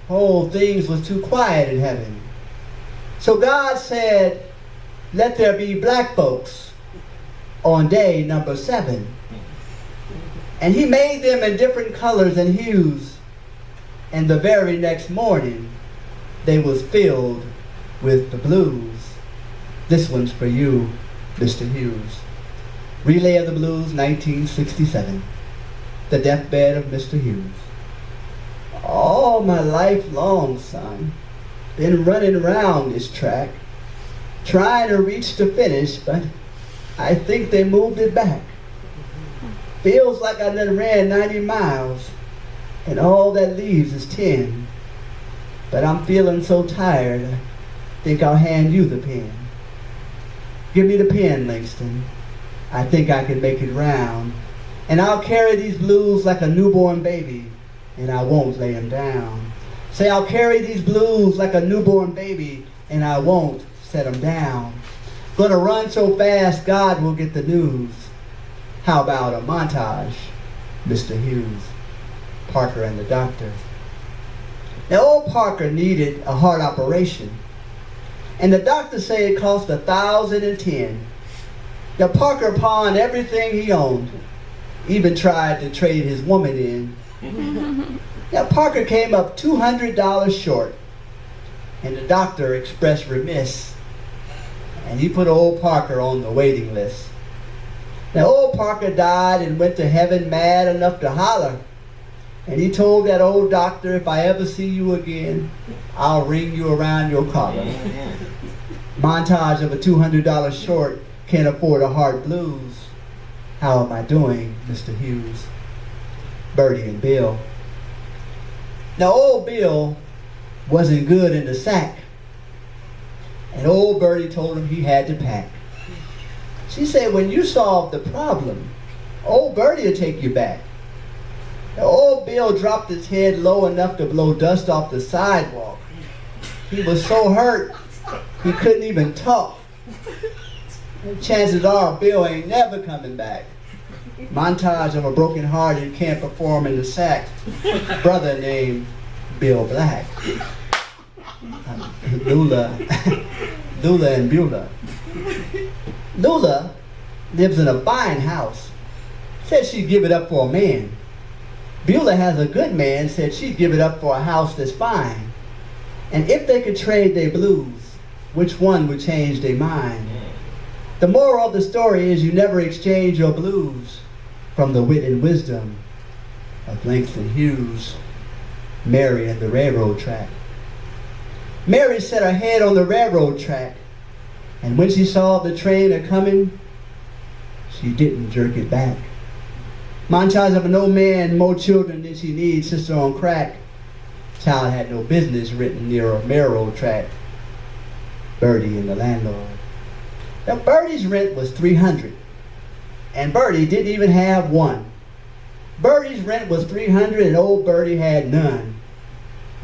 Oh, things was too quiet in heaven. So God said, let there be black folks on day number 7. And he made them in different colors and hues. And the very next morning, they was filled with the blues. This one's for you, Mr. Hughes. Relay of the Blues, 1967. The deathbed of Mr. Hughes. All my life long, son, been running around this track, trying to reach the finish, but I think they moved it back. Feels like I done ran 90 miles, and all that leaves is 10. But I'm feeling so tired, I think I'll hand you the pen. Give me the pen, Langston. I think I can make it round. And I'll carry these blues like a newborn baby, and I won't lay them down. Say, I'll carry these blues like a newborn baby, and I won't set them down. Gonna run so fast, God will get the news. How about a montage, Mr. Hughes? Parker and the doctor. Now, old Parker needed a heart operation, and the doctor said it cost $1,010. Now, Parker pawned everything he owned, even tried to trade his woman in. Now, Parker came up $200 short, and the doctor expressed remiss, and he put old Parker on the waiting list. Now, old Parker died and went to heaven mad enough to holler, and he told that old doctor, if I ever see you again, I'll ring you around your collar. Montage of a $200 short, can't afford a heart blues. How am I doing, Mr. Hughes? Bertie and Bill. Now, old Bill wasn't good in the sack, and old Bertie told him he had to pack. She said, when you solve the problem, old Bertie will take you back. Now, old Bill dropped his head low enough to blow dust off the sidewalk. He was so hurt, he couldn't even talk. And chances are Bill ain't never coming back. Montage of a broken-hearted can't perform in the sack. Brother named Bill Black. Lula and Beulah. Lula lives in a fine house. Said she'd give it up for a man. Beulah has a good man. Said she'd give it up for a house that's fine. And if they could trade their blues, which one would change their mind? The moral of the story is you never exchange your blues from the wit and wisdom of Langston Hughes. Mary and the railroad track. Mary set her head on the railroad track, and when she saw the train a-coming, she didn't jerk it back. Montage of an old man, more children than she needs, sister on crack. Child had no business written near a railroad track. Bertie and the landlord. Now, Bertie's rent was $300, and Bertie didn't even have one. Bertie's rent was $300, and old Bertie had none.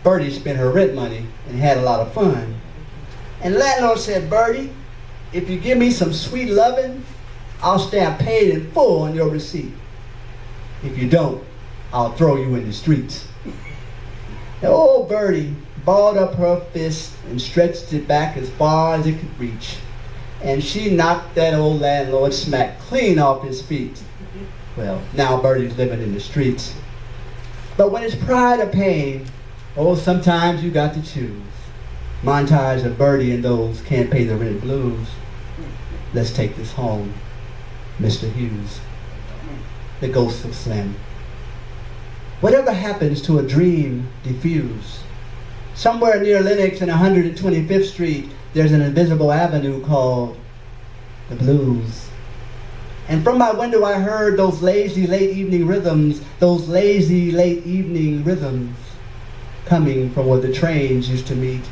Bertie spent her rent money and had a lot of fun. And the landlord said, Bertie, if you give me some sweet loving, I'll stamp paid in full on your receipt. If you don't, I'll throw you in the streets. Now, old Bertie balled up her fist and stretched it back as far as it could reach. And she knocked that old landlord smack clean off his feet. Well, now Bertie's living in the streets. But when it's pride or pain, oh, sometimes you got to choose. Montage of Bertie and those can't pay the rent blues. Let's take this home, Mr. Hughes. The ghost of Slim. Whatever happens to a dream diffuse? Somewhere near Lenox and 125th Street, there's an invisible avenue called the blues. And from my window I heard those lazy late evening rhythms, coming from where the trains used to meet.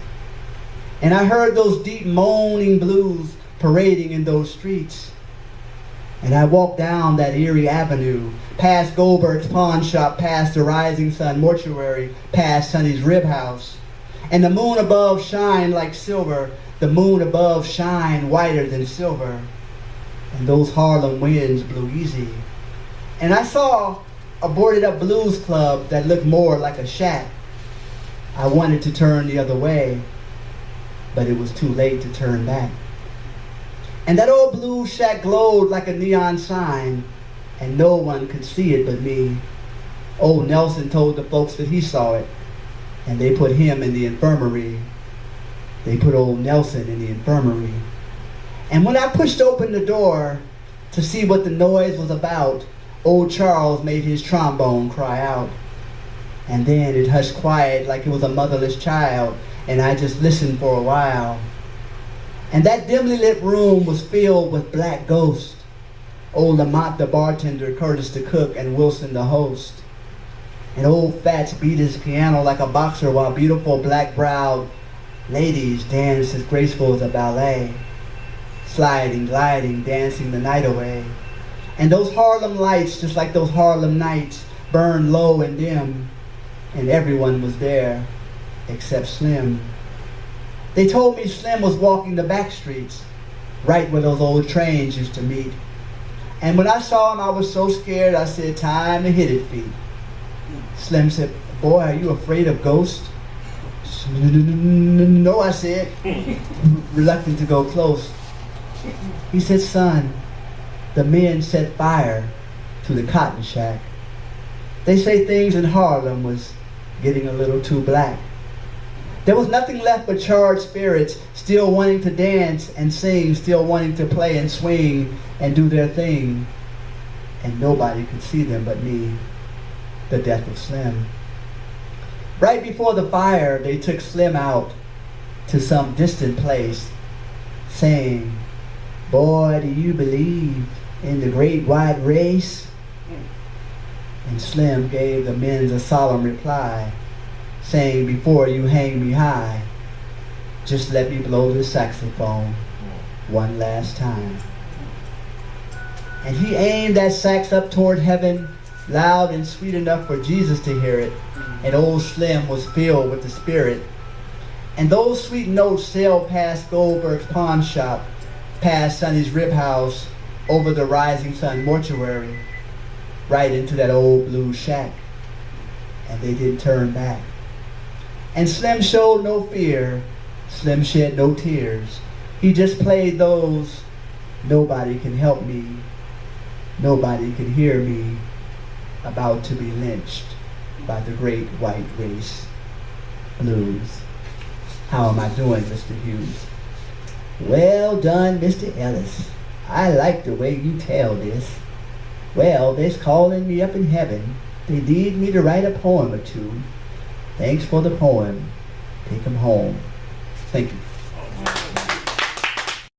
And I heard those deep moaning blues parading in those streets. And I walked down that eerie avenue, past Goldberg's pawn shop, past the Rising Sun mortuary, past Sonny's rib house. And the moon above shined like silver, the moon above shined whiter than silver. And those Harlem winds blew easy. And I saw a boarded up blues club that looked more like a shack. I wanted to turn the other way, but it was too late to turn back. And that old blue shack glowed like a neon sign, and no one could see it but me. Old Nelson told the folks that he saw it, and they put him in the infirmary. They put old Nelson in the infirmary. And when I pushed open the door to see what the noise was about, old Charles made his trombone cry out. And then it hushed quiet like it was a motherless child, and I just listened for a while. And that dimly lit room was filled with black ghosts. Old Lamont the bartender, Curtis the cook, and Wilson the host. And old Fats beat his piano like a boxer while beautiful black-browed ladies danced as graceful as a ballet, sliding, gliding, dancing the night away. And those Harlem lights, just like those Harlem nights, burned low and dim, and everyone was there except Slim. They told me Slim was walking the back streets, right where those old trains used to meet. And when I saw him, I was so scared, I said, "Time to hit it, feet." Slim said, "Boy, are you afraid of ghosts?" "No," I said, reluctant to go close. He said, "Son, the men set fire to the cotton shack. They say things in Harlem was getting a little too black. There was nothing left but charred spirits, still wanting to dance and sing, still wanting to play and swing and do their thing. And nobody could see them but me." The death of Slim. Right before the fire, they took Slim out to some distant place, saying, "Boy, do you believe in the great white race?" And Slim gave the men a solemn reply, saying, "Before you hang me high, just let me blow this saxophone one last time." And he aimed that sax up toward heaven, loud and sweet enough for Jesus to hear it, and old Slim was filled with the Spirit. And those sweet notes sailed past Goldberg's pawn shop, past Sonny's rib house, over the Rising Sun mortuary, right into that old blue shack, and they didn't turn back. And Slim showed no fear, Slim shed no tears. He just played those "nobody can help me, nobody can hear me, about to be lynched by the great white race" blues. How am I doing, Mr. Hughes? "Well done, Mr. Ellis. I like the way you tell this. Well, they's calling me up in heaven. They need me to write a poem or two. Thanks for the poem. Take 'em home." Thank you.